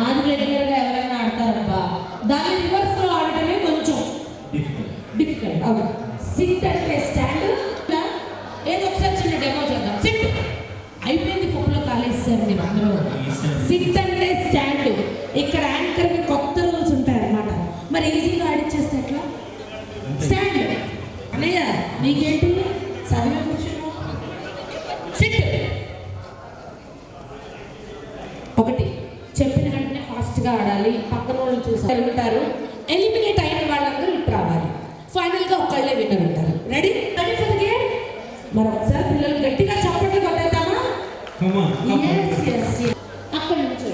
అది రెగ్యులర్గా ఎవరైనా ఆడతారబ్బా. దాన్ని రివర్స్ లో ఆడటమే కొంచెం డిఫికల్ట్. అవును. సిట్ అంటే స్టాండ్. ఏదో ఒకసారి చిన్న డెమో చేద్దాం. సిట్ అయిపోయింది, కుప్పలో కాలేస్తారు మీరు అందరూ. సిట్ అంటే స్టాండ్. ఇక్కడ యాంకర్ కి కొత్త రూల్స్ ఉంటాయి అన్నమాట. మరి ఈజీగా ఆడిచ్చేస్తే ఎట్లా? స్టాండ్ అన్నయ్య నీకేంటి సరే కూర్చున్నావు. సిట్ ఒకటి చెప్పిన వెంటనే ఫాస్ట్గా ఆడాలి. పక్కన వాళ్ళు చూసి ఉంటారు. ఎలిమినేట్ అయిన వాళ్ళందరూ ఇటు రావాలి. ఫైనల్గా ఒకళ్ళే విన్నర్ ఉంటారు. Ready? Ready for the game. మరి ఒకసారి పిల్లలు గట్టిగా చప్పట్లు కొట్టేద్దామా? అక్కడి నుంచి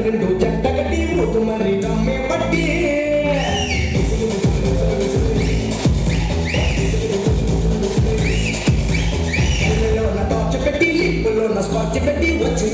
రెండు జట్ట కట్టి మూతు మరి దమ్మే పట్టి టార్చ్ పెట్టి లిప్పులో స్కాచ్ పెట్టి వచ్చి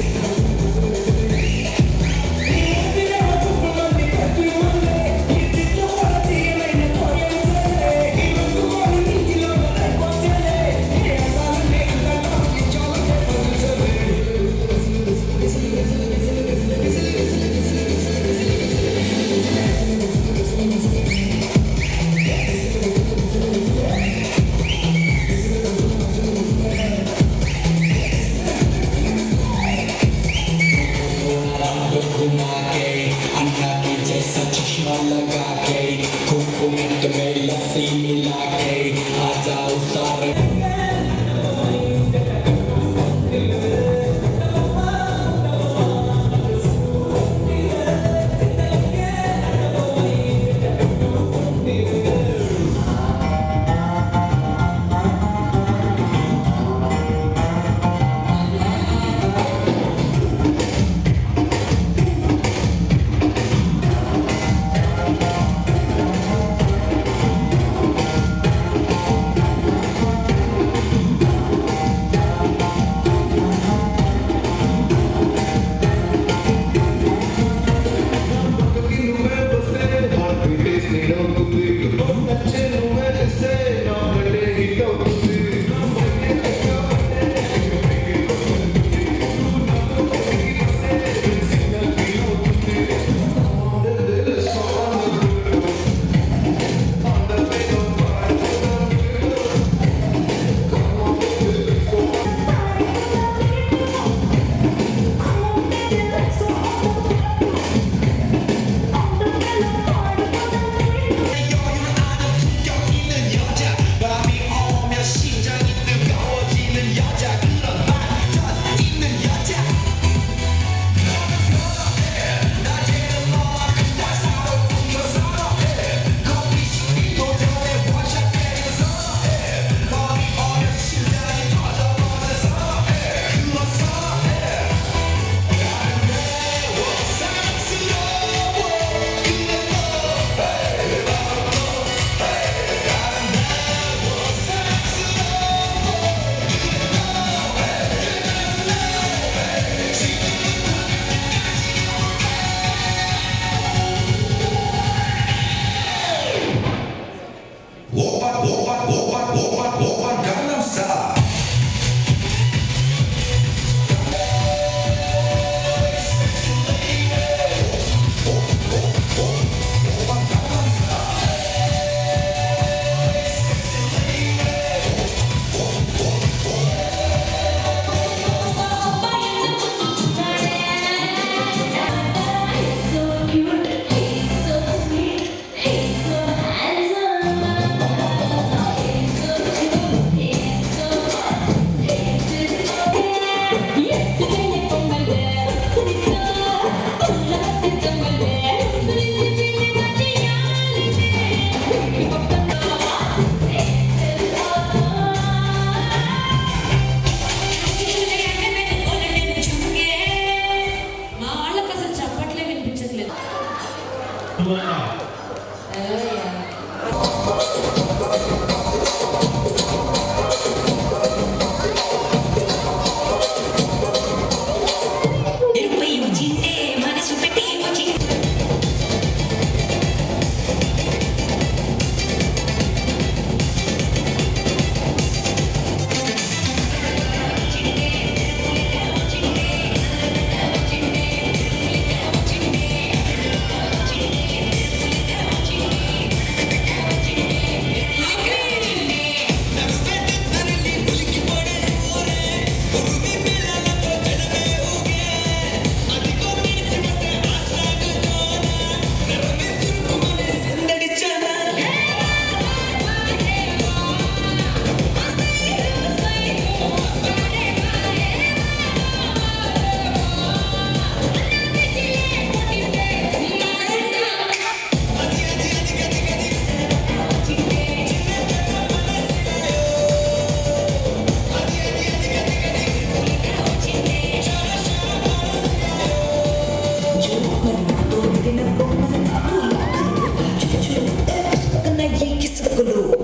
Suara. Terpei ucinte, mana supeti ucinte.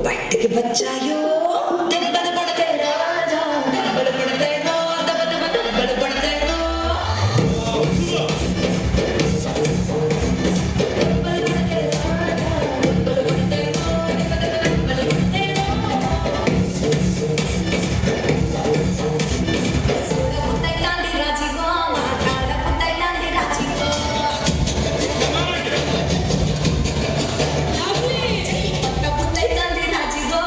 బయటికి వచ్చాయో దెబ్బలు పడితే రాజా దెబ్బలు పడితేనో దెబ్బ దెబ్బ దెబ్బలు పడితేనో దెబ్బలు పడితే రాజా దెబ్బలు పడితేనో దెబ్బ దెబ్బ దెబ్బలు పడితేనో చూడబుద్దైతాంది రాజీవో మాట్లాడబుద్దైతాంది రాజీవో పట్టబుద్దైతాంది రాజీవో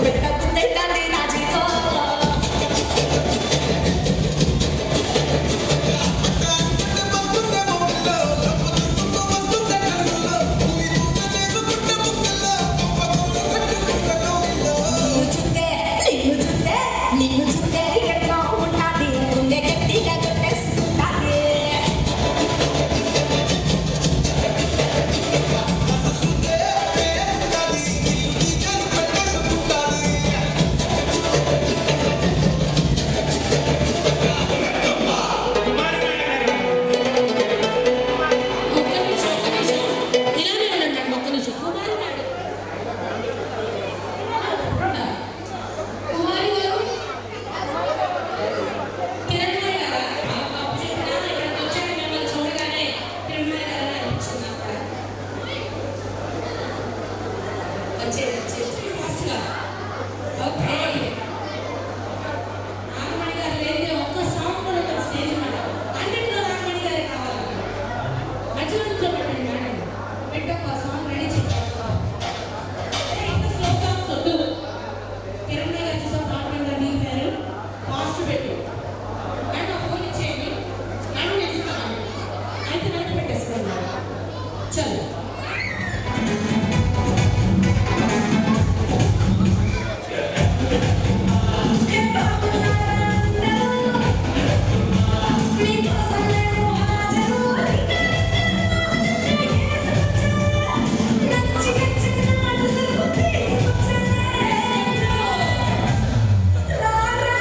పెట్టబుద్దైతాంది రాజీవో నిన్ను చూస్తే ఎట్లా ఉంటాది గుండె గట్టిగా కొట్టేసుకుంటాది ఒక్క నిమిషం ఇలానే ఉండండి ఒక్క నిమిషం కుమారి మేడం కుమారి గారు కిరణ్మయ్య గారా ఆ బాబు చెప్పినా ఇక్కడికి వచ్చాక మిమ్మల్ని చూడగానే కిరణ్మయ్య గారు అనిపించింది వచ్చేది ఫాస్ట్గా ఓకే నాగమణి గారు లేదే ఒక్క సాంగ్ కూడా ఒక స్టేజ్ మీద అన్నింటిలో నాగమణి గారే కావాలి మధ్యలో కూర్చోబెట్టండి మేడం పెట్టి ఒక సాంగ్ రెడీ చేస్తాం ఇంకా స్లో సాంగ్స్ వద్దు కిరణ్మయ్య గారు చూసాం నాగమణి గారు దిగిపోయారు ఫాస్ట్ పెట్టు మేడం ఫోన్ ఇచ్చేయండి మేడం నేను ఇస్తాను అయితే వెనక్కి పెట్టేసుకోండి చలో రా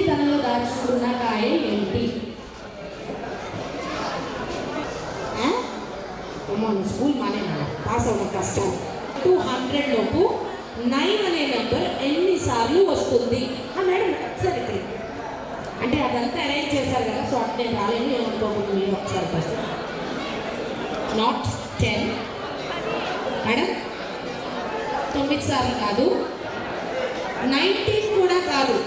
తనలో దాచుకున్న కాయ ఏంటి? స్కూల్ మానే పాస్ అవ్వడం కష్టం. 200 లోపు 9 అనే నెంబర్ ఎన్నిసార్లు వస్తుంది? మేడం సరే అంటే అదంతా అరేంజ్ చేశారు కదా, సో అటు నేను రాలేను ఏమనుకోకుండా మీరు ఒకసారి ఫస్ట్. నాట్ 10 మేడం, 9 సార్లు కాదు, 19 కూడా కాదు.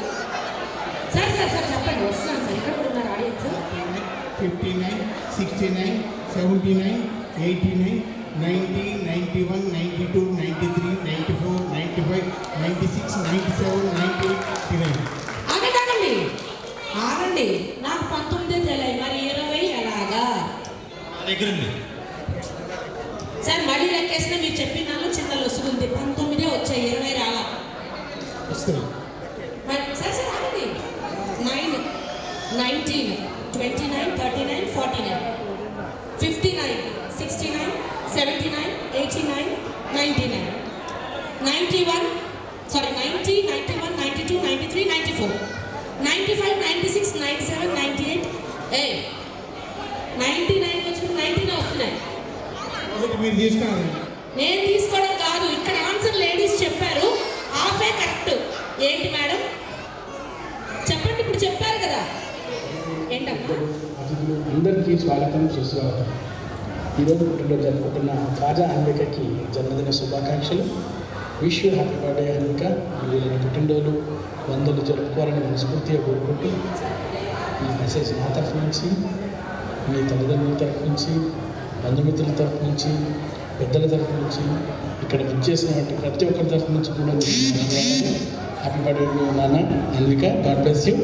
సార్ సార్ సార్ చెప్పండి, వస్తున్నాను సార్. ఇక్కడ కూడా ఉన్నారు ఆడియన్స్. 59, 69, 79, 89, 90, 91, 92, 93, 94, 95, 96, 97, 98, 99. ఆగండి ఆగండి, నాకు 19 తెలియదు, మరి 20 ఎలాగా? సార్ మళ్ళీ లెక్కేసిన మీరు చెప్పిన దానిలో చిన్న లొసుగుంది. 19 వచ్చాయి, 20 రాలా. వస్తుంది. సార్ సార్ ఆగండి. 9, 19, 29, 39, 49, 59, 69, 79, 89, 99, 91, sorry 90, 91, 92, 93, 94, 95, 96, 97, 98, 99 వచ్చి 19 వస్తున్నాయి. ఒకటి మీరు తీసుకున్నారు. నేను తీసుకోవడం కాదు, ఇక్కడ ఆన్సర్ లేడీస్ చెప్పారు, హాఫే కరెక్ట్. ఏంటి మేడం చెప్పండి, ఇప్పుడు చెప్పారు కదా. ఏంటమ్మా? అందరికీ స్వాగతం సుస్వాగతం. ఈరోజు పుట్టినరోజు జరుపుకుంటున్న కాజా అన్వికకి జన్మదిన శుభాకాంక్షలు. Wish you happy birthday Anvika. వీళ్ళని పుట్టినరోజు 100 జరుపుకోవాలని మనస్ఫూర్తిగా కోరుకుంటూ ఈ మెసేజ్ నా తరఫు నుంచి, మీ తల్లిదండ్రుల తరఫు నుంచి, బంధుమిత్రుల తరఫు నుంచి, పెద్దల తరఫు నుంచి, ఇక్కడ విచ్చేసినటువంటి ప్రతి ఒక్కరి తరఫు నుంచి కూడా హ్యాపీ బర్త్డే నాన్న Anvika. God bless you,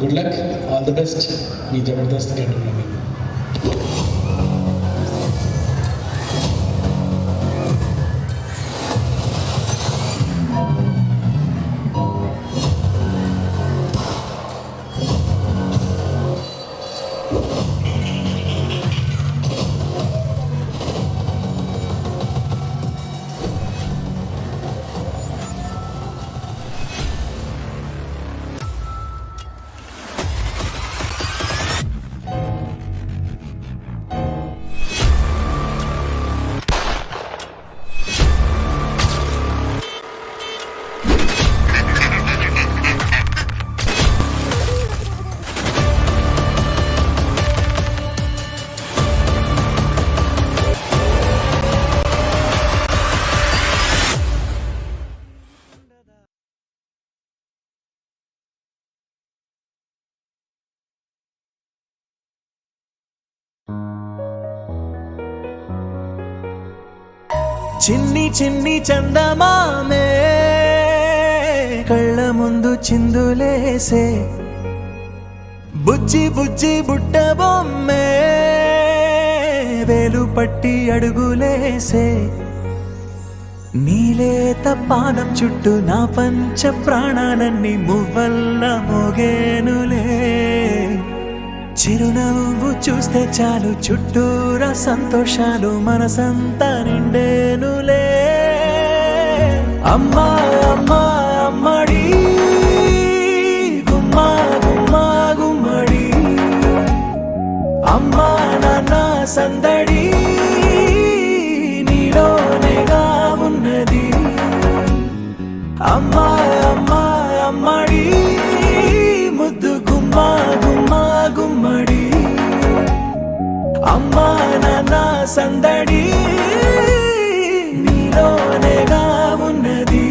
good luck, all the best. మీ జబర్దస్త్ గంటున్నాను. చిన్ని చిన్ని చందమామే కళ్ళ ముందు చిందులేసే, బుజ్జి బుజ్జి బుట్ట బొమ్మే వేలు పట్టి అడుగులేసే, నీలేత పానం చుట్టూ నా పంచ ప్రాణాలన్నీ మువ్వల్ల మోగేనులే, చిరునవ్వు చూస్తే చాలు చుట్టూరా సంతోషాలు మనసంతా నిండేనులే. అమ్మా అమ్మా అమ్మడి గుమ్మా గుమ్మా గుమ్మడి, అమ్మా నాన్న సందడి నీలోనేగా ఉన్నది. అమ్మా అమ్మా అమ్మడి ముద్దు గుమ్మా గుమ్మా గుమ్మడి, అమ్మా నాన్న సందడి నీలోనేగా ఉన్నది.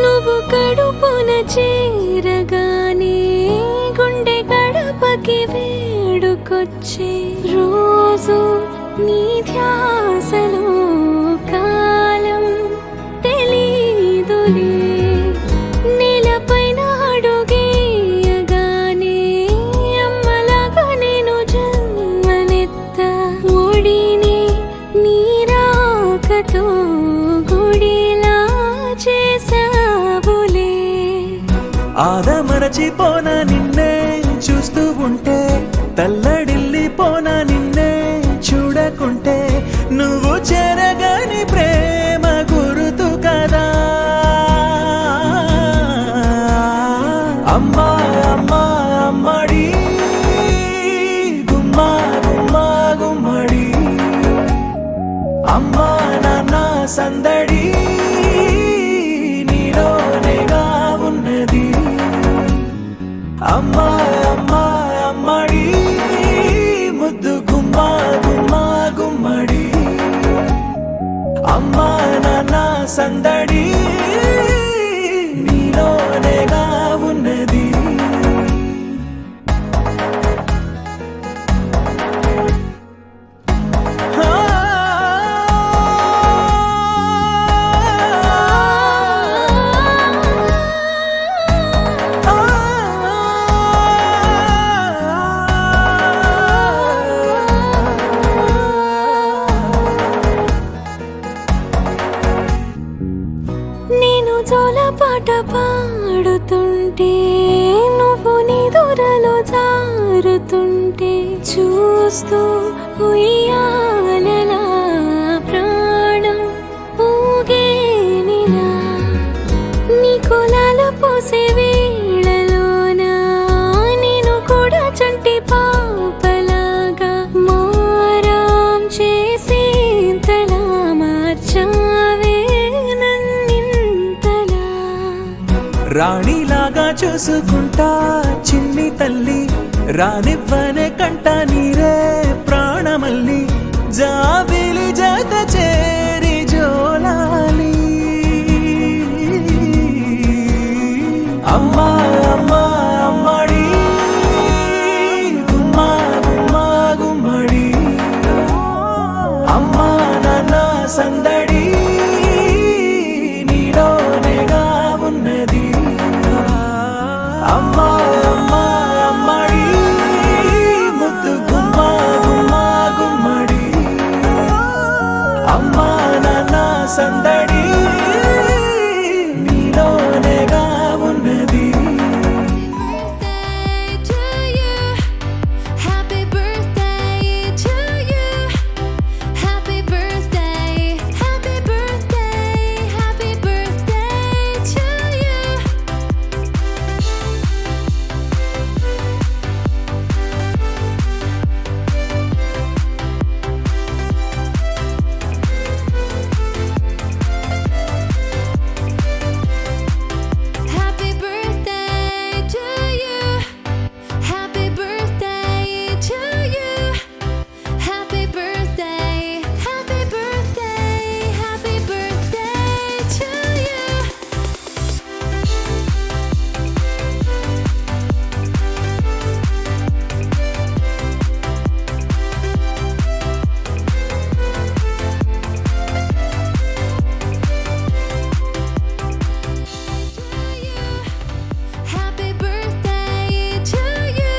నువ్వు కడుపున చేరగానే గుండె గడపకి వేడుకొచ్చే, రోజు నీ ధ్యాసలో కాలం ఆదమరచిపోన నిన్నే చూస్తూ ఉంటే, తల్లడిల్లిపోన నిన్నే చూడకుంటే, నువ్వు చెరగని ప్రేమ గురుతు కదా. అమ్మా అమ్మా అమ్మడి గుమ్మా గుమ్మా గుమ్మడి, అమ్మా నాన్న సందడి నీలోనేగా ఉన్నది. అమ్మా అమ్మా అమ్మడి ముద్దు గుమ్మా గుమ్మా గుమ్మడి, అమ్మా నాన్న సందడి నీలోనేగా ఉన్నది. నేను జోలపాట పాడుతుంటే, నువ్వు నిదురలో జారుతుంటే, చూస్తూ ఉయ్యాలలా ప్రాణం ఊగేనిలా. నీ కులాల పోసే వేళలోన నేను కూడా చంటి పాపలాగా మారాం చేసేంతలా మార్చావే నన్నింతలా. రాణిలాగా చూసుకుంటా చిన్ని తల్లి, రానివ్వనే కంట నీరే ప్రాణమల్లి, జాబిలి జత చేరి జోలాలి. అమ్మా అమ్మా అమ్మడి గుమ్మా గుమ్మా గుమ్మడి, అమ్మా నాన్న సందడి నీలోనేగా ఉన్నది. అమ్మా అమ్మా అమ్మడి ముద్దు గుమ్మా గుమ్మా గుమ్మడి, అమ్మా నాన్న సందడి నీలోనేగా ఉన్నది. Happy birthday to you. Happy birthday, happy birthday, happy birthday to you. Happy birthday to you. Happy birthday to you. Happy birthday, happy birthday, happy birthday to you. Happy birthday to you.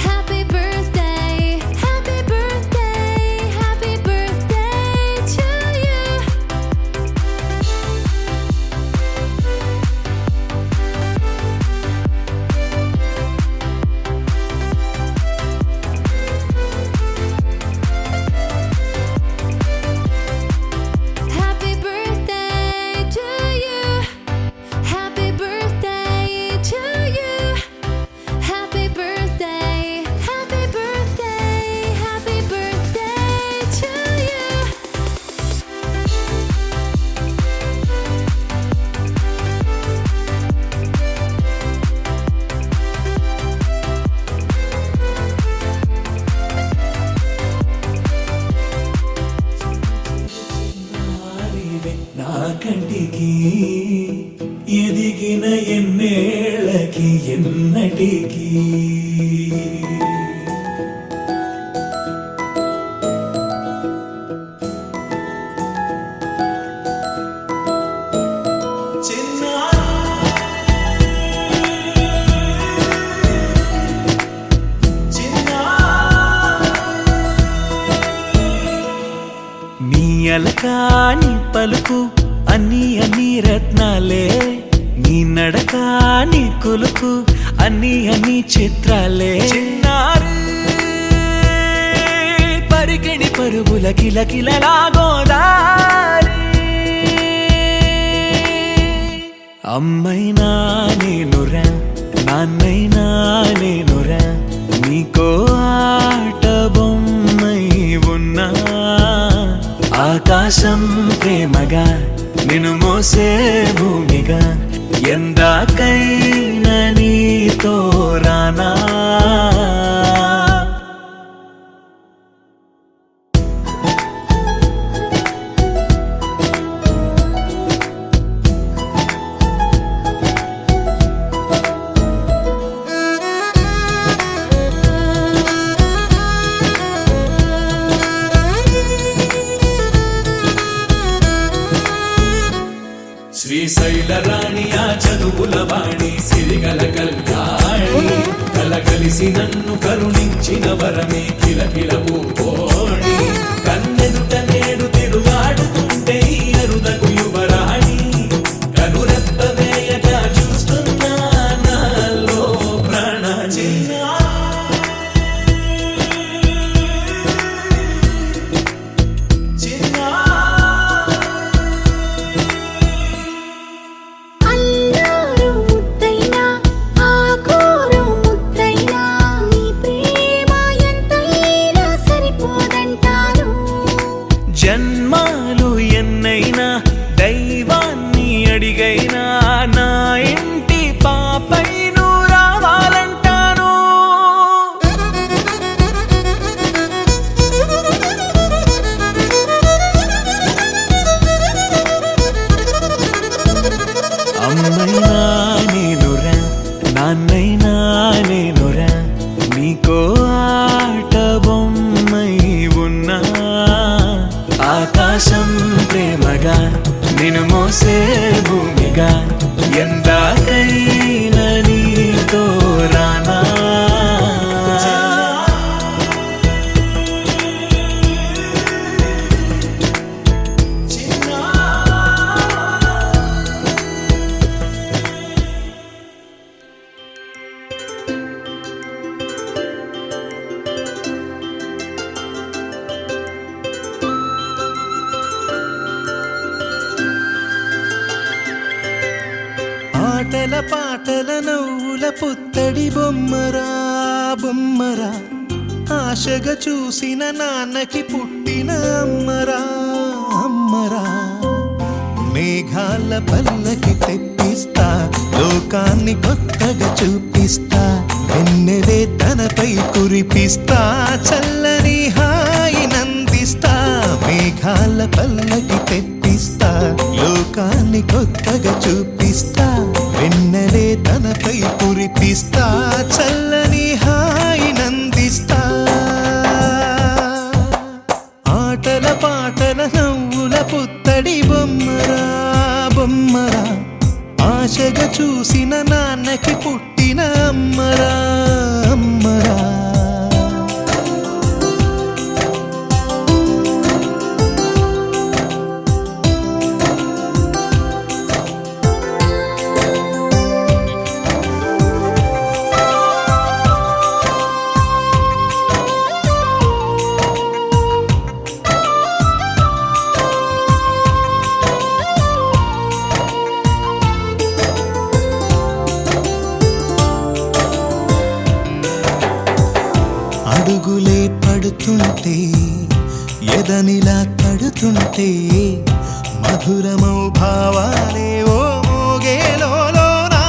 Happy birthday, happy birthday, happy birthday to you. Happy birthday to you. Happy birthday to you. Happy birthday, happy birthday, happy birthday to you. నా కంటికి ఎదిగిన ఎన్నేళ్ళకి ఎన్నటికి నీ అలకాని పలుకు అన్ని రత్నాలే నీ నడక నీ కులుకు అన్ని చిత్రాలే చిన్నారు పరికిణి పరుగుల కిలకిలలాగోదారి అమ్మైనా నేనురా నాన్నైనా నేనురా నీకో ఆట బొమ్మై ఉన్నా ఆకాశం ప్రేమగా నిన్ను మోసే భూమిగా ఎందాకైనా నీతో రానా శ్రీశైల రాణి ఆ చదువుల వాణి సిరిగల కళ్యాణి కలగలిసి నన్ను కరుణించిన వరమే కిలకిల పూకోణి కన్నెదుట నేడు తిరుగాడుతుంటే ఈ అరుదకు యువరాణి కనురెప్ప వేయగా చూస్తున్నా నాలో ప్రాణ అల్లారు ముద్దైనా ఆకోరు ముద్దైనా నీ ప్రేమ ఎంతైనా సరిపోదంటారు జన్మాలు ఎన్నైనా దైవాన్ని అడిగైనా నా ఇంటి పాపై నువ్వు రావాలంటాను అమ్మైనా నేనురా నాన్నైనా నేనురా నీకో ఆట బొమ్మై ఉన్నా ఆకాశం ప్రేమగా నిన్ను మోసే భూమిగా ఎందాకైనా నీతో రానా ఆటల పాటల నవ్వుల పుత్తడి బొమ్మరా బొమ్మరా ఆశగా చూసిన నాన్నకి పుట్టిన అమ్మరా అమ్మరా మేఘాల పల్లకి తెప్పిస్తా లోకాన్ని కొత్తగా చూపిస్తా వెన్నెలే తనపై కురిపిస్తా చల్లని హాయి నందిస్తా మేఘాల పల్లకి తెప్పిస్తా లోకాన్ని కొత్తగా చూపిస్తా వెన్నెలే తనపై కురిపిస్తా చల్లని హాయి నందిస్తా ఆటల పాటల నవ్వుల పుత్తడి బొమ్మరా బొమ్మరా ఆశగా చూసిన నాన్నకి పుట్టిన అమ్మరా అమ్మరా అడుగులే పడుతుంటే ఎదనిలా తడుతుంటే మధురమౌ భావాలే ఓ మోగేలోనా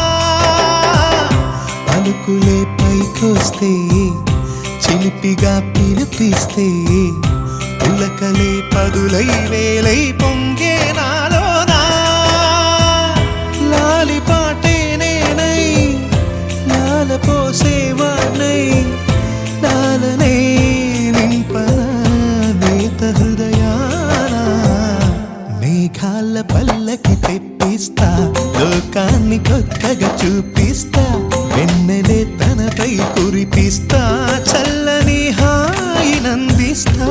పలుకులే పైకొస్తే చిలిపిగా పిలిపిస్తే పులకలే పదులై వేలై పొంగే నాలోనా లాలి పాటే నేనై లాల పోసేవాణ్ణై లాలనే నింపనా నేత హృదయాన మేఘాల పల్లకి తెప్పిస్తా లోకాన్ని కొత్తగా చూపిస్తా వెన్నెలే తనపై కురిపిస్తా చల్లని హాయి నందిస్తా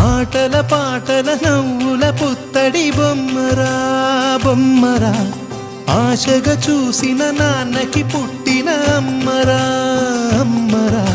ఆటల పాటల నవ్వుల పుత్తడి బొమ్మరా బొమ్మరా ఆశగా చూసిన నాన్నకి పుట్టిన అమ్మరా అమ్మరా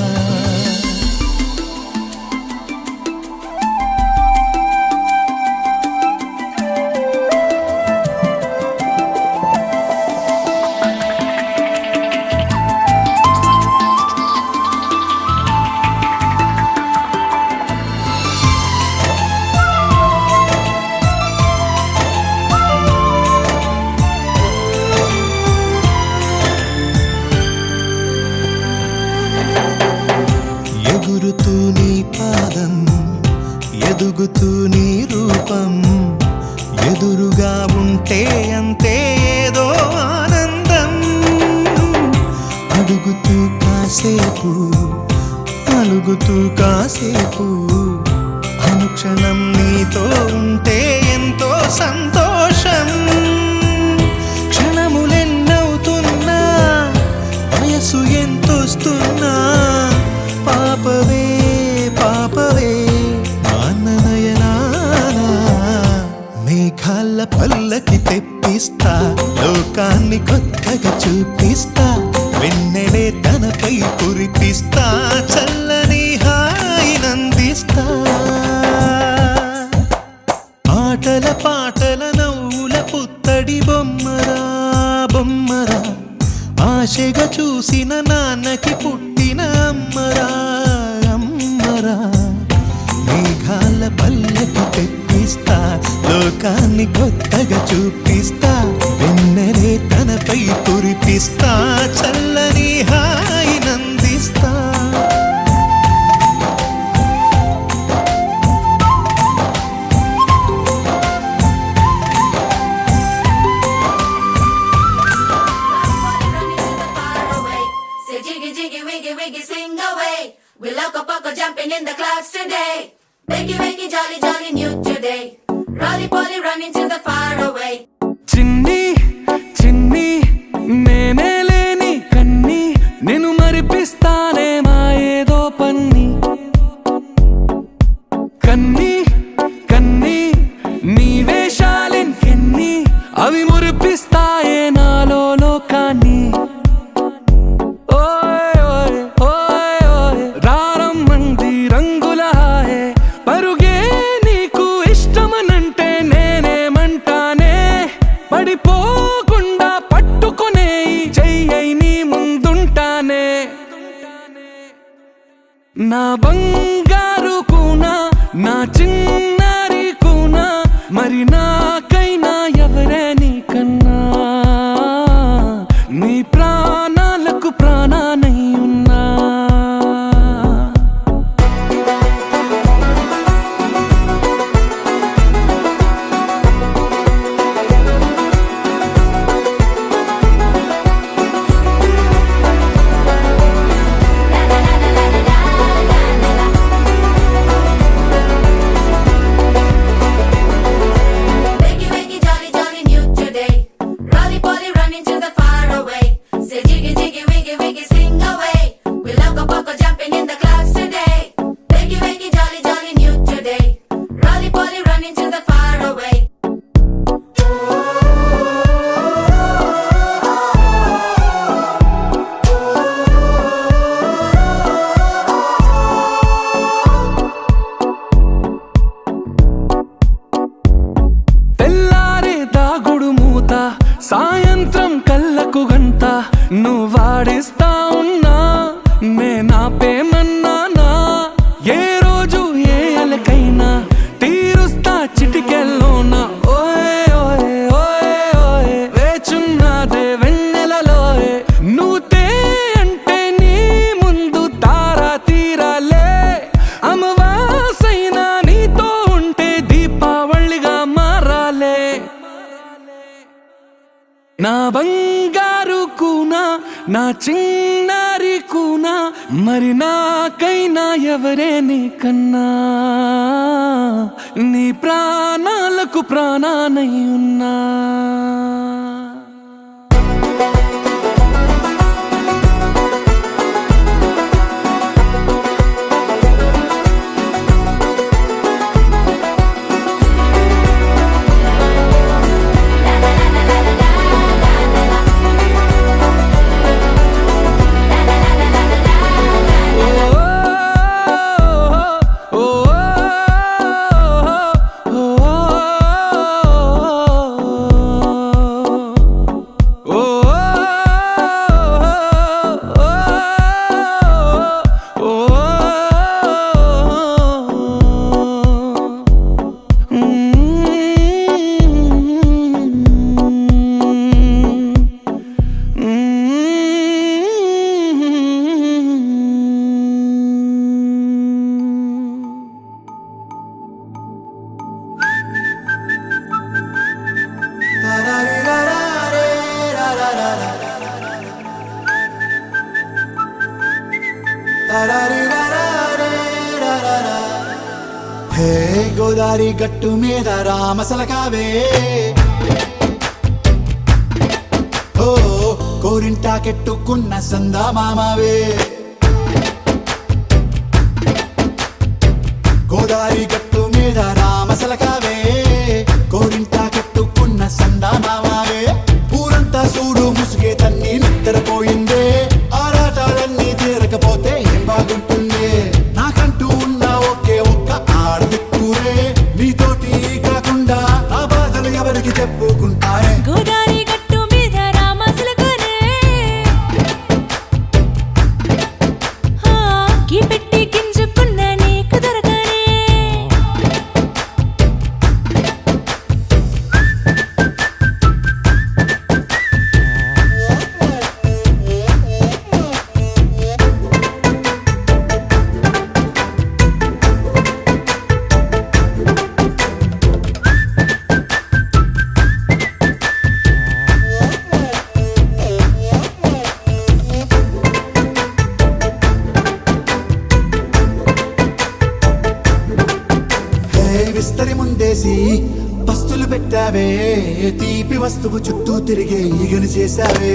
ఎగురుతూ నీ పాదం ఎదుగుతూ నీ రూపం ఎదురుగా ఉంటే అంతే ఏదో ఆనందం అడుగుతూ కాసేపు అలుగుతూ కాసేపు అనుక్షణం నీతో ఉంటే ఎంతో సంతోషం క్షణములెన్నవుతున్నా వయసు ఎంతొస్తున్నా పాపవే పాపవే నాన్ననయనానా మేఘాల పల్లకి తెప్పిస్తా లోకాన్ని కొత్తగా చూపిస్తా వెన్నెలే తనపై కురిపిస్తా చల్లని హాయినందిస్తా ఆటల పాటల నవ్వుల పుత్తడి బొమ్మరా బొమ్మరా ఆశగా చూసిన నాన్నకి పుట్టిన అమ్మరా అమ్మరా మేఘాల పల్లకి తెప్పిస్తా లోకాన్ని కొత్తగా చూపిస్తా వెన్నెలే తనపై కురిపిస్తా చల్లని హాయినందిస్తా Say jiggy jiggy wiggy wiggy sing away. We loco poco jumping in the clouds today. Wakey wakey jolly jolly new today. Rolly poly running to the far away. చిన్ని చిన్ని నేనే లేని కన్ని నేను మరిపిస్తానే మా ఏదో పన్ని కన్ని కన్ని నీ వేషాలెన్కెన్ని అవి మురిపిస్తాయే నాలో లోకాన్ని ఓయ్ ఓయ్ ఓయ్ ఓయ్ రారమ్మంది రంగుల హాయే పరుగే నీకు ఇష్టమనంటే నేనేమంటానే పడిపోకుండా పట్టుకునే చెయ్యై నీ ముందుంటానే నా బంగారు కూనా నా చిన్నారి కూనా మరి నాకైనా ఎవరే నీకన్నా నీ ప్రాణాలకు ప్రాణానై ఉన్నా Wakey wakey jolly jolly new today. Rolly poly running to the far away. Say jiggy jiggy wiggy wiggy sing away. We loco poco jumping in the clouds today. Wakey wakey jolly jolly new today. Rolly poly running to the far away. తెల్లారే దాగుడు మూత సాయంత్రం కళ్ళకు గంట నువ్వాడిస్తా ఉన్నా నేనాపేమన్నానా ఏ రోజు ఏ అలకైనా తీరుస్తా చిటికెల్లోనా ఓయ్ ఓయ్ ఓయ్ ఓయ్ వేచున్నదే వెన్నెలలోయే నువ్వుతే అంటే నీ ముందు తారా తీరాలే అమవాసైనా నీతో ఉంటే దీపావళిగా మారాలే నా బంగారు కూనా నా చిన్నారి కూనా మరి నాకైనా ఎవరే నీకన్నా నీ ప్రాణాలకు ప్రాణానై ఉన్నా La la la గోదారి గట్టు మీద రామసలకావే ఓ కోరింటాకెట్టుకున్న సందా మామావే గోదారి గట్టు మీద రామసలకావే కోరింటాకెట్టుకున్న సందా మామావే ఊరంతా చూడు ముసుగే తన్ని నిద్రపోయిందే ఆరాటాలన్నీ తీరకపోతే ఏం బాగుంటుందే నాకంటూ ఉన్న ఒకే ఒక్క ఆడదిక్కురే నీతోటి కాకుండా నా బాధలు ఎవరికి చెప్పుకుంటారే గోదారి గట్టు మీద రామసలకనే కీ పెట్టి గింజుకున్న నీకు దొరకనే విస్తరి ముందేసి పస్తులు పెట్టావే తీపి వస్తువు చుట్టూ తిరిగే ఈగను చేశావే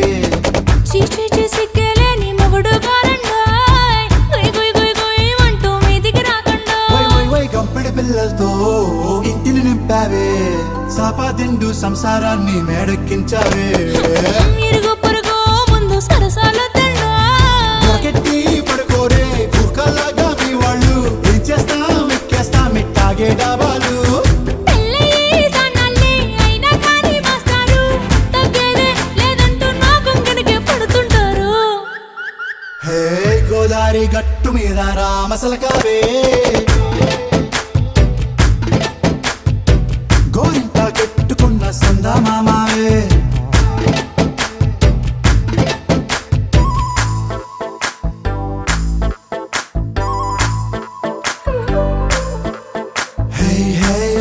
చీచి సిగ్గలేని మొగుడు గారండాయ్ గుయ్ గుయ్ గుయ్ గుయ్ అంటూ మీదికి రాకుండా వై వై వై గంపెడి పిల్లలతో ఇంటిని నింపావే సాపాదిండు సంసారాన్ని మేడెక్కించావే ఇరుగు పొరుగు ముందు సరసాలు గట్టి పడుకోరే కుక్కలాగా మీ వాళ్ళు ఏం చేస్తాం ఎక్కేస్తాం ఇట్టాగే డాబాలు హే గోదారి గట్టు మీద రామసలకావే గోరింట కట్టుకున్న సందా మామావే Hey, hey.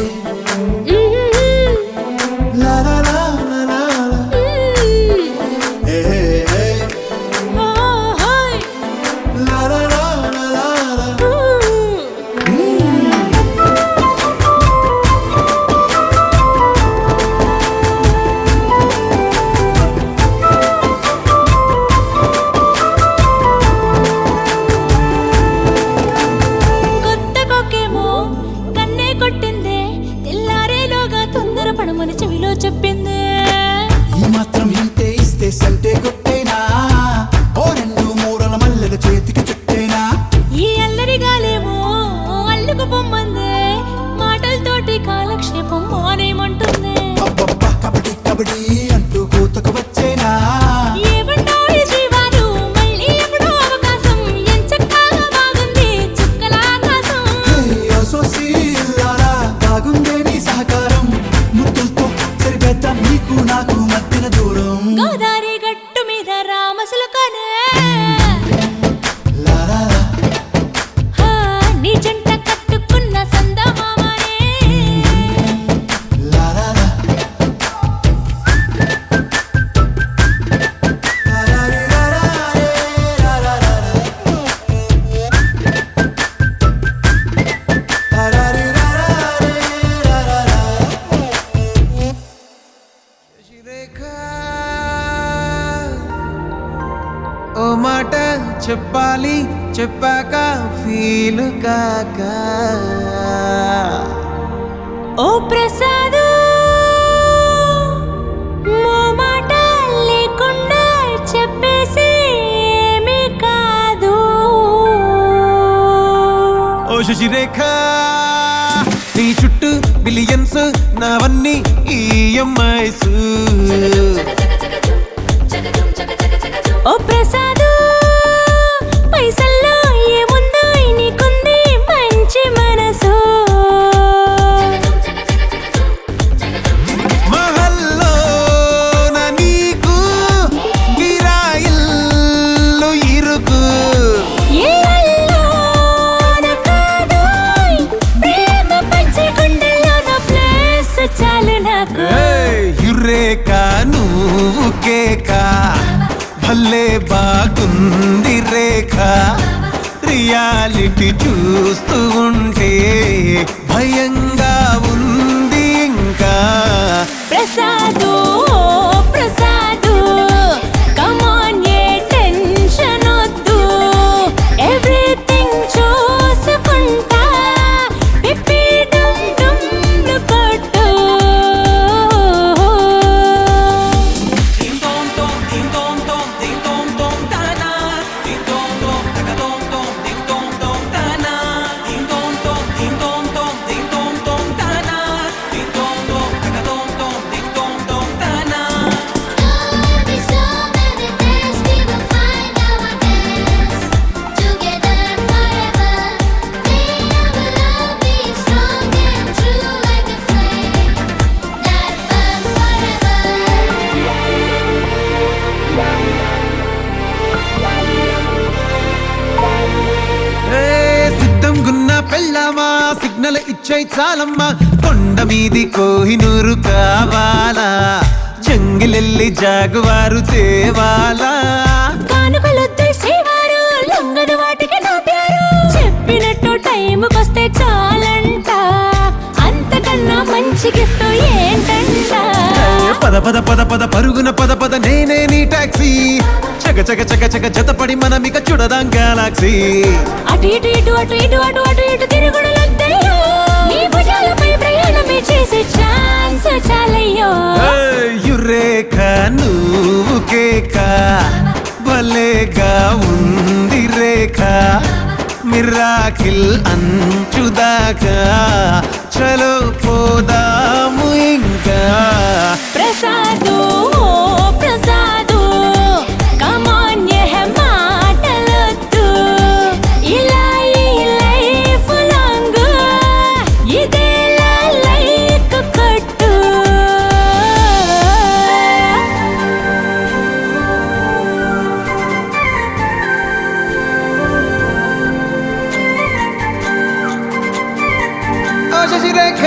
La la la la la la. Hey, hey, hey. La la la la la la. కొత్త కొక్కేమో కన్నే కొట్టిందే తెల్లారేలోగా తొందర పడమని చెవిలో చెప్పిందే ఈ మాత్రం ఇంటే ఇస్తే సంటే కొట్టేనా ఓ రెండు మూరల మల్లెల చేతికి చుట్టేనా ఈ అల్లరి గాలేమో అల్లుకు పొమ్మందే మాటలతోటి కాలక్షేపం మానేమంటుంది అబ్బబ్బా కబడ్డీ కబడ్డీ అంటూ కూతకు వచ్చేనా ఏమంటావు శ్రీవారు మళ్ళీ ఎప్పుడో అవకాశం ఎంచక్కా బాగుంది చుక్కల ఆకాశం సోసి ఇల్లారా బాగుందే నీ సహకారం ముద్దులతో సరిపెద్దాం నీకు నాకు మధ్యన దూరం గోదారి గట్టు మీద రామసలకనే లా లా లా. నీ జంట కట్టుకున్న సందమామనే La la la. La la la la la la la la. La la la la la la la. ఓ మాట చెప్పాలి చెప్పాక ఫీల్ కాక ఓ ప్రసాదు మో మాట లేకుండా చెప్పేసి ఏమీ కాదు ఓ శశిరేఖ నీ చుట్టూ బిలియన్స్ నావన్నీ ఈఎంఐస్ ఓ ప్రసాదు పైసల్లో ఏముందో నీకుంది మంచి మనసు మహల్లో నా నీకు గిరాయిల్లు ఇరుకు ఏ అల్లోన కాదోయ్ ప్రేమ పంచి గుండెల్లోన ప్లేస్ చాలు నాకు యురేక నువ్వు కేక భలే బాగుంది రేఖ రియాలిటీ చూస్తూ ఉంటే భయంగా ఉంది ఇంకా. ప్రసాదు ప్రసాదు కమాన్ ఏ టెన్షన్ వద్దు ఎవ్రీథింగ్ చూసుకుంటా పిప్పి డుమ్ డుమ్ కొట్టు సిద్ధం గున్న పెళ్ళామా సిగ్నల్ ఇచ్చాయి చాలమ్మా. కొండ మీది కోహినూరు కావాలా, జంగిలెల్లి జాగువారు తేవాలా. కానుకలొద్దు సేవారు లొంగని వాటికి నా పేరు చెప్పినట్టు టైంకొస్తే చాలంట అంతకన్నా మంచి గిఫ్ట్ ఏంటంట. పద పద పద పద పరుగున పద పద నేనే నీ టాక్సీ. చక చక చక చక జతపడి మనమిక చూడదాం గెలాక్సీ. అటు ఇటు ఇటు అటు ఇటు అటు అటు ఇటు తిరుగుడులొద్దయ్యో నీ భుజాలపై ప్రయాణమే చేసే ఛాన్స్ చాలయ్యో. యురేఖ నువ్వు కేక భలేగా ఉంది రేఖ మిరాకిల్ అంచుదాకా చలో పోదాము ఇంకా. ప్రసాదు ప్రసాదు కమాన్ ఏ మాటలొద్దు ఇలా ఈ లైఫ్ లాంగ్ ఇదేలా లైక్ కొట్టు. ఓ శశిరేఖ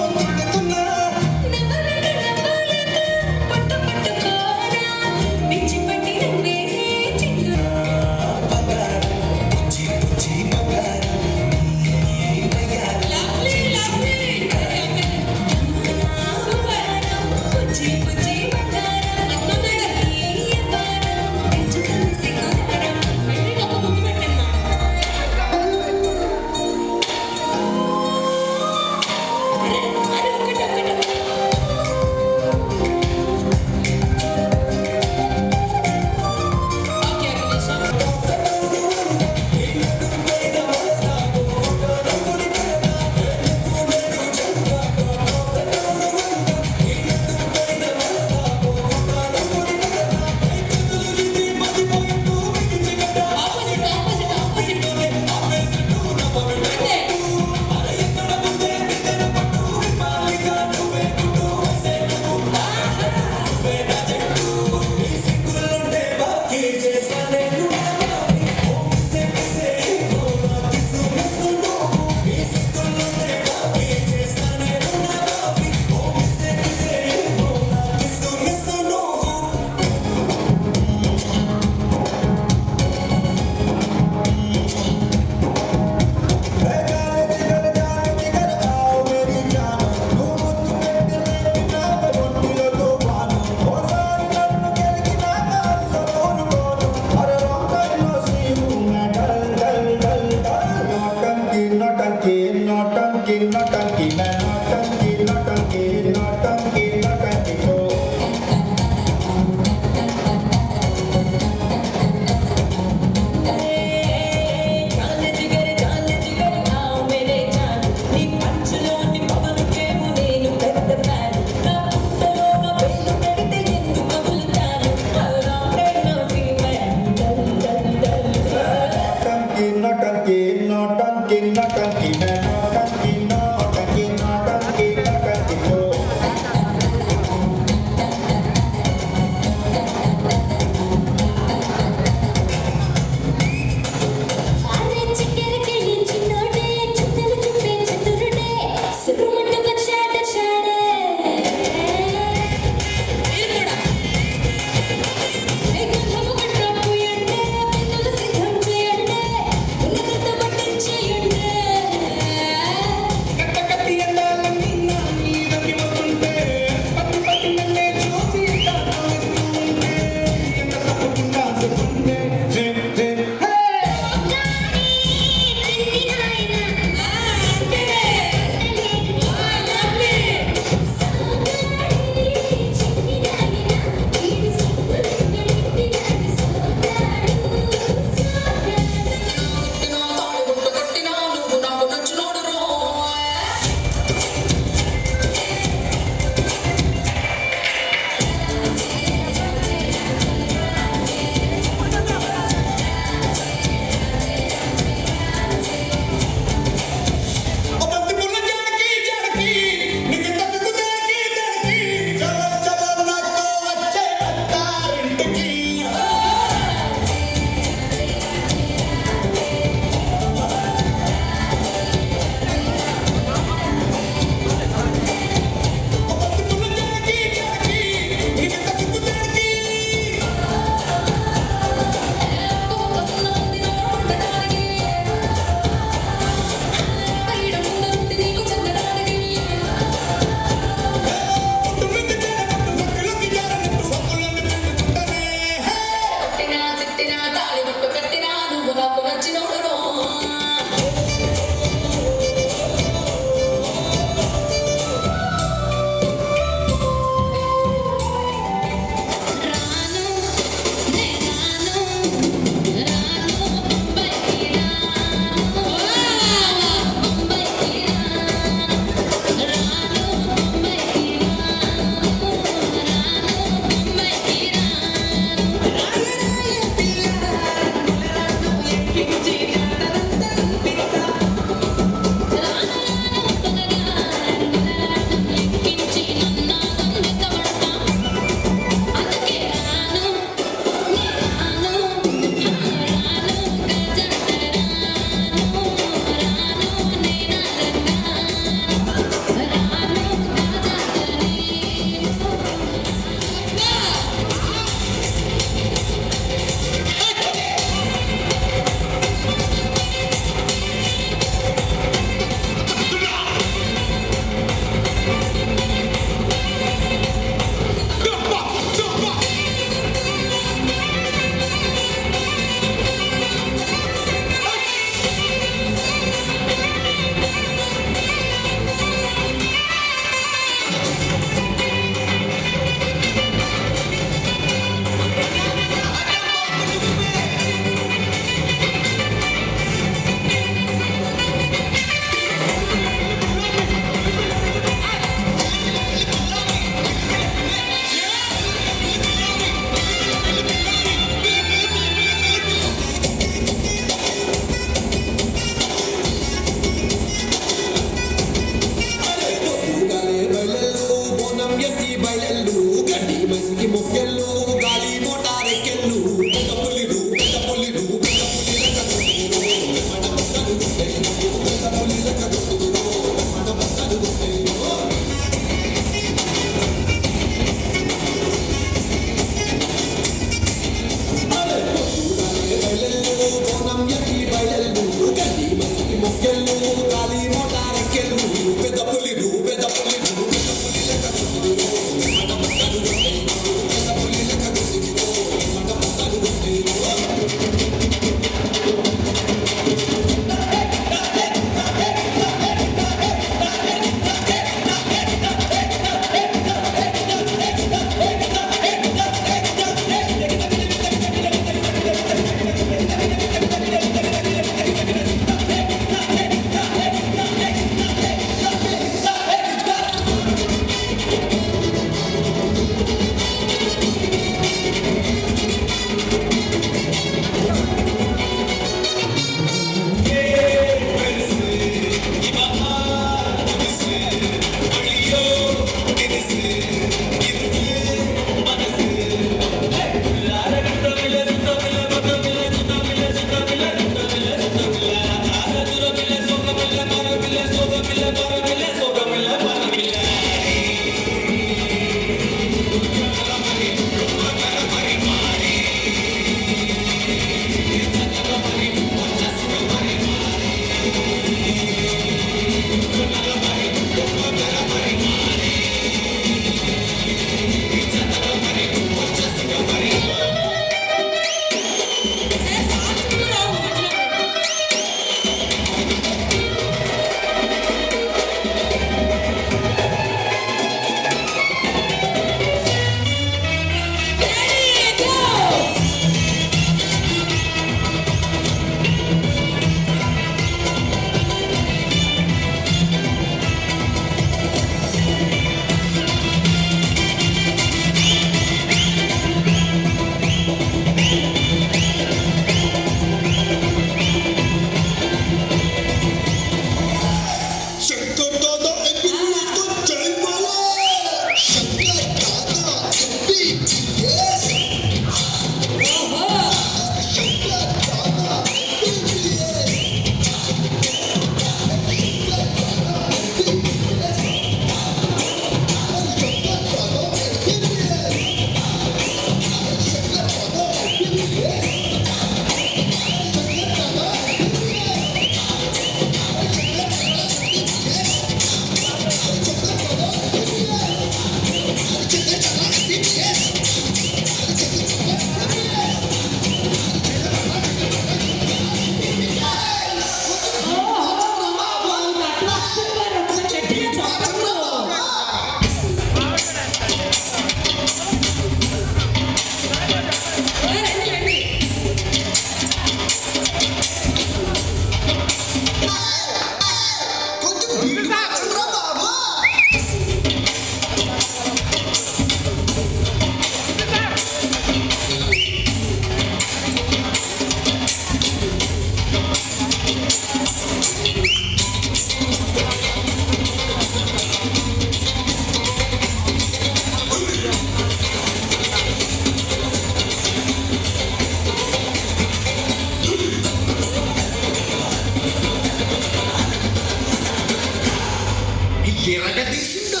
ఎరగదీసిండు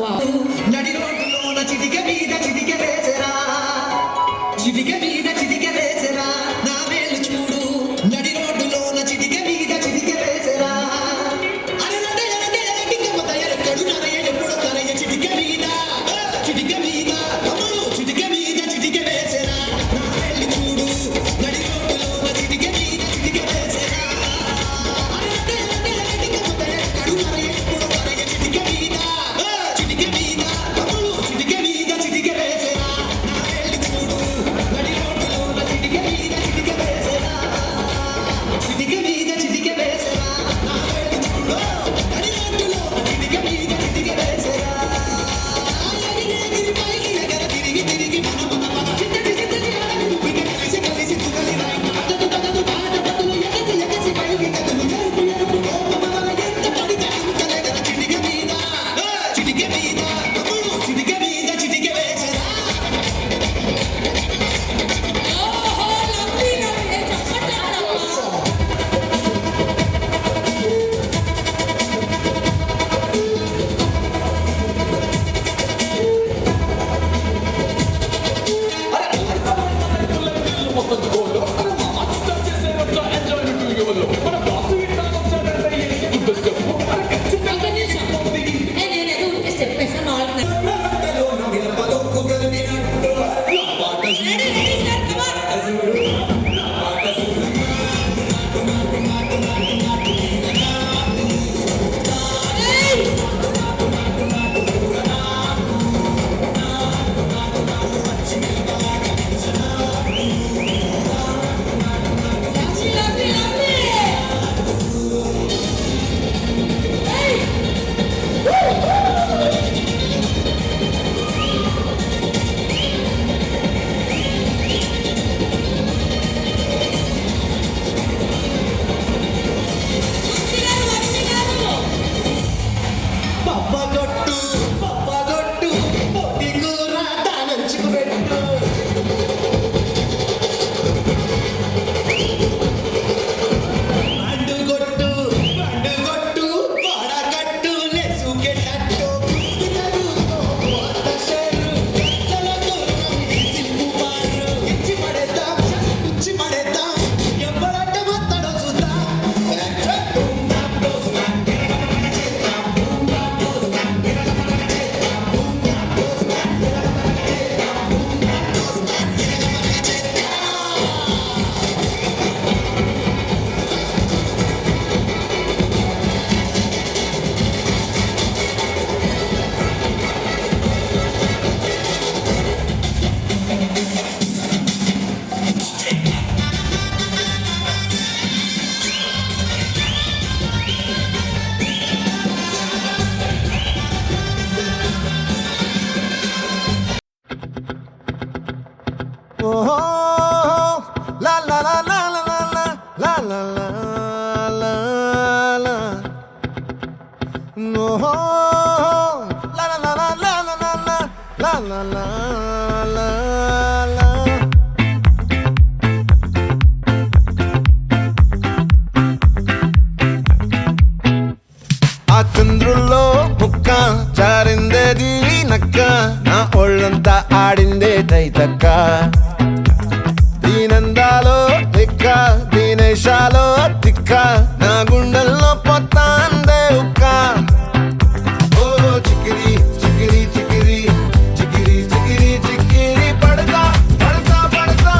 వావ్. నడి రోడ్డులోన చిటికె మీద చిటికె వేసరా చిటికె మీద చిటికె వేసరా నా వేలు చూడు నడి రోడ్డులోన చిటికె మీద చిటికె వేసరా అరే నడే నడే నడిక మొదయ కడు నరయ ఎప్పుడు నరయ చిటికె మీద అమ్మలు చిటికె మీద చిటికె వేసరా నా వేలు చూడు నడి రోడ్డులోన చిటికె మీద చిటికె వేసరా అరే నడే నడే నడిక మొదయ కడు నరయ ఎప్పుడు నరయ చిటికె మీద అమ్మలు చిటికె మీద చిటికె వేసరా నా వేలు చూడు నడి రోడ్డులోన చిటికె మీద చిటికె వేసరా చిటికె మీద చిటికె వేసరా నా వేలు చూడు నడి రోడ్డులోన చిటికె మీద చిటికె వేసరా ఎగిరి పైకి ఎగర తిరిగి తిరిగి మన చిట్టి చిట్టి ఎగిరి కలిసి కలిసి తుగలి రాయి అదదు తదదు బాధ బదులు ఎగసి ఎగసి పైకి కదులు ఎరుపు ఎరుపు కోపమల ఎంత పడి కలుగుతలెగర చిటికె మీద అమ్మలు చిటికె మీద చిటికె వేసరా ఓహో, లవ్లీ లవ్లీ. చప్పట్లు. ఒక నిమిషం. నేనేదో ఊరికే స్టెప్ వేసాను ఆల్రెడీ. లోన మిరపదొక్కు గలిపినట్టు నా పాట ready ready sir, come on. Lovely lovely lovely. ఏయ్. వంశీగారు, వంశీగారు. పప్పగొట్టు పొట్టి కూర దానంచుకు పెట్టు బండుగొట్టు వాడగట్టు లేసుకెట్టట్టు ఇచ్చి పడేద్దాం ఎవరంటే మొత్తడో చూద్దాం La la la la la la la la la la la. No, la la la la la la la la la la la la. ఆ చంద్రుల్లో ముక్క జారిందేది నక్క నా ఒళ్ళంతా ఆడిందే తైతక్క దీనందాలో లెక్క దీనేశాలో తిక్క నా గుండెల్లో పొత్తాందే ఉక్క ఓ చికిరి చికిరి చికిరి చికిరి చికిరి చికిరి పడతా పడతా పడతా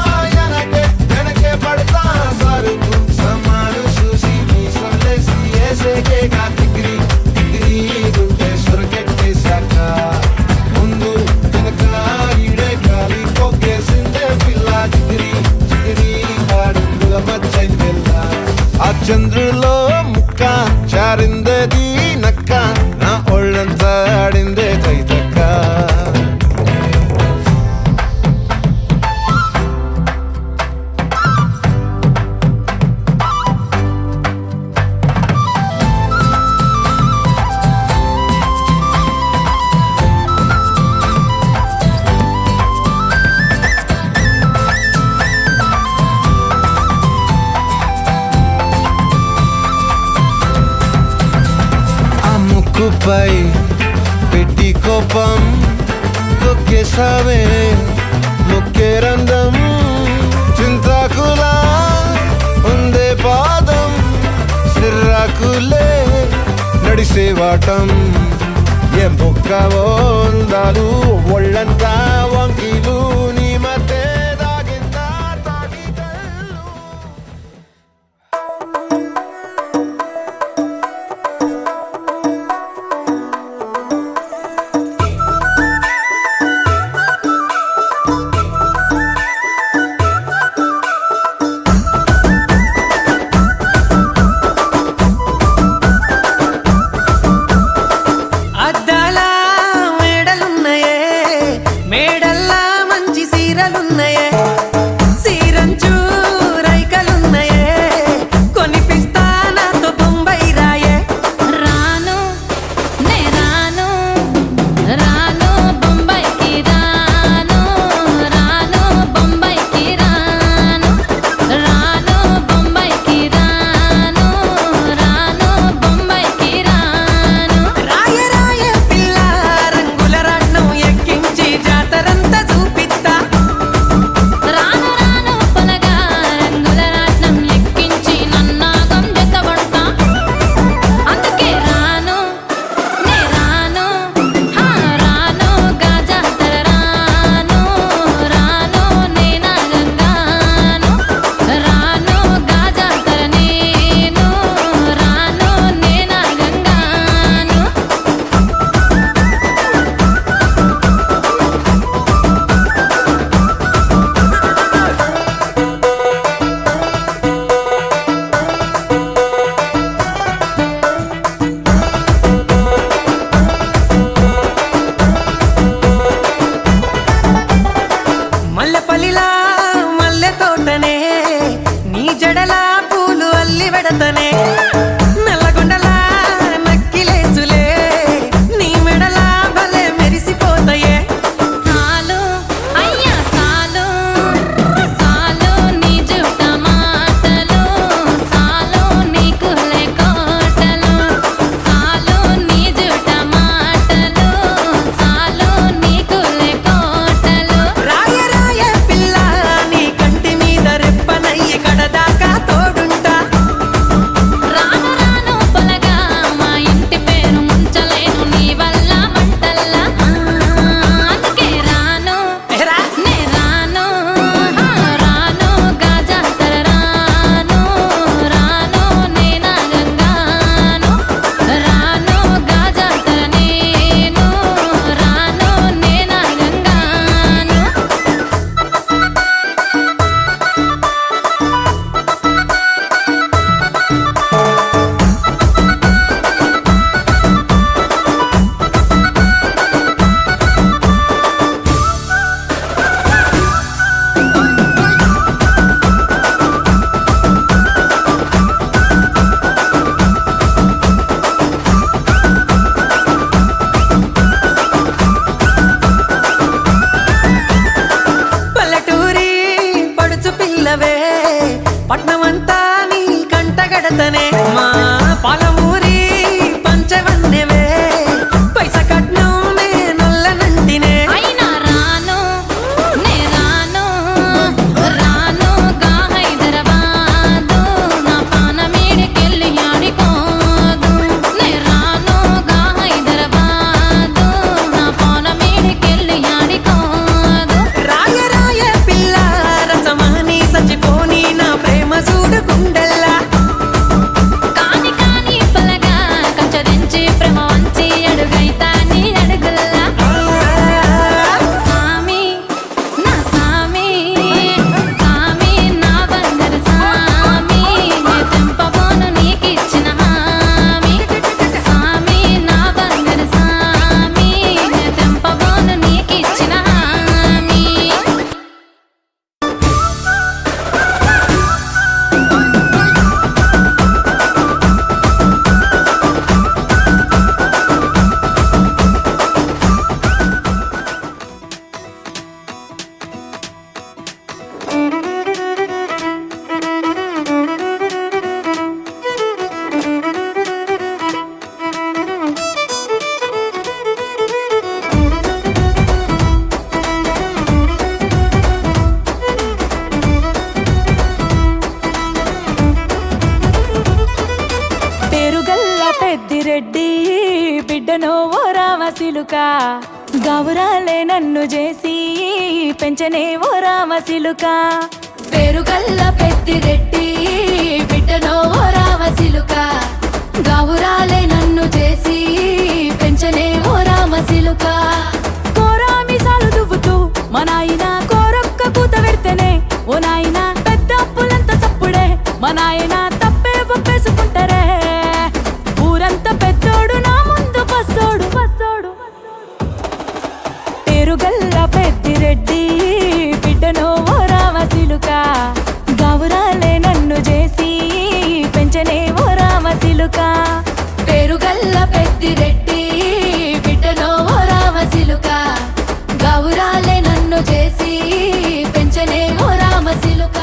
వెనకే పడతా సరుకు సమాను చూసి మీ సందేశి ఏసేకేగా తికిరి తికిరి గుంటే సొరకెట్టేశాక ముందు వెనక ఈడే గాలి కొక్కేసిందే ముక్కుపై పెట్టి కోపం తొక్కేసావే ముక్కే రంధ్రం చింతాకులా ఉందే పాదం సిర్రాకులే నడిసేవాటం ఏం బొక్కవో అందాలు ఒళ్ళంతా వంకిలు నీ మధ్య దాగిందా తాకి కళ్ళు అద్దాల మేడలున్నాయే మేడల్లా రెడ్డి బిడ్డనో ఓ రామసిలుక గౌరాలే నన్ను చేసి పెంచనే ఓ రామసిలుక పేరు గల్ల పెద్దిరెడ్డి బిడ్డనో ఓ రామసిలుక గౌరాలే నన్ను చేసి పెంచనే ఓ రామసిలుక కోరామిసాలు దువ్వుతూ మా నాయన కోరొక్క కూత పెడితేనే ఓ నాయన పెద్ద అప్పులంత సప్పుడే మా నాయన తప్పే ఒప్పేసుకుంటారే ఊరంతా పెద్దోడు నా ముందు బస్సోడు బస్సోడు పేరుగల్ల పెద్దిరెడ్డి బిడ్డనో ఓ రామసిలుక గౌరాలే నన్ను చేసి పెంచనే ఓ రామసిలుక పేరుగల్ల పెద్దిరెడ్డి బిడ్డనో ఓ రామసిలుక గౌరాలే నన్ను చేసి పెంచనే ఓ రామసిలుక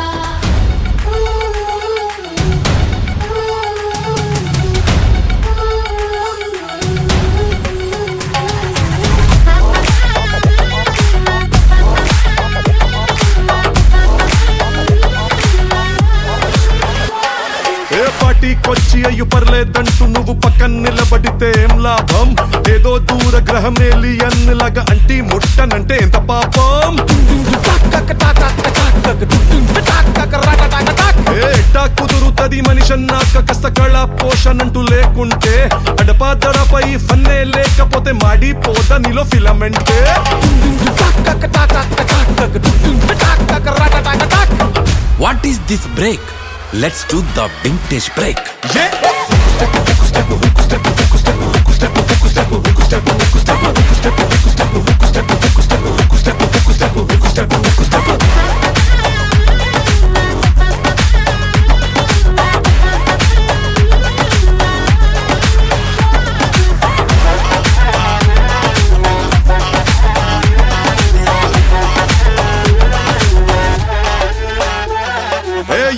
ఏ పార్టీకొచ్చి అయ్యు పర్లేదంటూ నువ్వు పక్కన నిలబడితే ఏం లాభం ఏదో దూర గ్రహం ఏలియన్ లాగా అంటి ముట్టనంటే ఎంత పాపం ఏటా కుదురుతది మనిషన్నాక కష్ట కళ పోషణంటూ లేకుంటే అడపాదడపై ఫన్నే లేకపోతే మాడిపోత నీలో ఫిలమెంటే What is this break? Let's do the vintage break.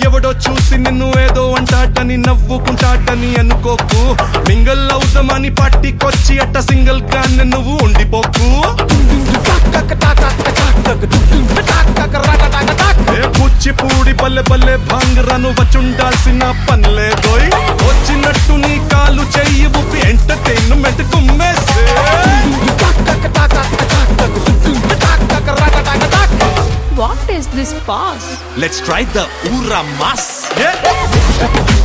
ఎవడో చూసి నిన్ను ఏదో అంటాడని నవ్వుకుంటాడని అనుకోకు మింగల్ అవుదామని పార్టీకొచ్చి అట్ట సింగిల్ గా నువ్వు ఉండిపోకు కూచిపూడి బల్లె బల్లె భాంగరాను వచ్చుండాల్సిన పనిలేదోయ్ వచ్చినట్టు నీ కాలు చెయ్యి ఊపి entertainment కుమ్మేసే What is this pass? Let's try the Ura Mas. Yeah.